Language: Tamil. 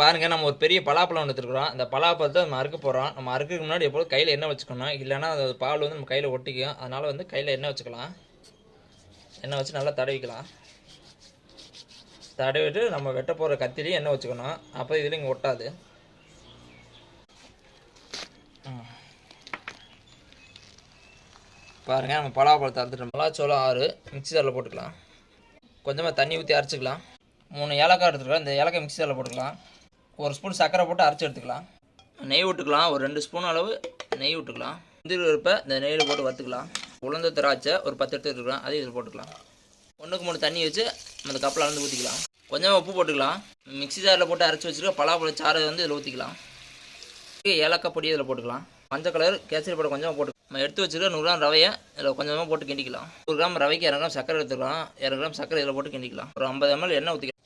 பாருங்கள், நம்ம ஒரு பெரிய பலாப்பழம் ஒன்று எடுத்துருக்குறோம். அந்த பலாப்பழத்தை நம்ம அறுக்க போகிறோம். நம்ம அறுக்கிறதுக்கு முன்னாடி எப்போதும் கையில் எண்ணெய் வச்சுக்கணும். இல்லைன்னா அது பால் வந்து நம்ம கையில் ஒட்டிக்கும். அதனால் வந்து கையில் எண்ணெய் வச்சுக்கலாம். எண்ணெய் வச்சு நல்லா தடவிக்கலாம். தடவிட்டு நம்ம வெட்ட போகிற கத்திலையும் எண்ணெய் வச்சுக்கணும். அப்போ இதில் இங்கே ஒட்டாது. பாருங்கள், நம்ம பலாப்பழத்தை அறுத்துட்டோம். மலாச்சோளம் 6 மிக்ஸி ஜாரில் போட்டுக்கலாம். கொஞ்சமாக தண்ணி ஊற்றி அரைச்சிக்கலாம். 3 ஏலக்காய் எடுத்துக்கலாம். இந்த ஏலக்காய் மிக்ஸி ஜாரில் போட்டுக்கலாம். 1 ஸ்பூன் சர்க்கரை போட்டு அரைச்சி எடுத்துக்கலாம். நெய் விட்டுக்கலாம். ஒரு 2 ஸ்பூன் அளவு நெய் விட்டுக்கலாம். முந்திரி பருப்பை இந்த நெய்யில் போட்டு வறுத்துக்கலாம். உளுந்த திராட்சை ஒரு 10 எடுத்து எடுத்துக்கலாம். அதையும் இதில் போட்டுக்கலாம். 1க்கு 3 தண்ணி வச்சு அந்த கப்பில் அளந்து ஊற்றிக்கலாம். கொஞ்சமாக உப்பு போட்டுக்கலாம். மிக்ஸி ஜாரில் போட்டு அரைச்சி வச்சுருக்க பலாப்பழ சாறை வந்து இதில் ஊற்றிக்கலாம். ஏலக்காய் பொடி இதில் போட்டுக்கலாம். மஞ்சள் கலர் கேசரி படம் கொஞ்சமாக போட்டு நம்ம எடுத்து வச்சுருக்க 100 கிராம் ரவையை இதில் கொஞ்சமாக போட்டு கிண்டிக்கலாம். 100 கிராம் ரவைக்கு 200 கிராம் சர்க்கரை எடுத்துக்கலாம். 200 கிராம் சர்க்கரை இதில் போட்டு கிண்டிக்கலாம். ஒரு 50 ml எண்ணெய் ஊற்றிக்கலாம்.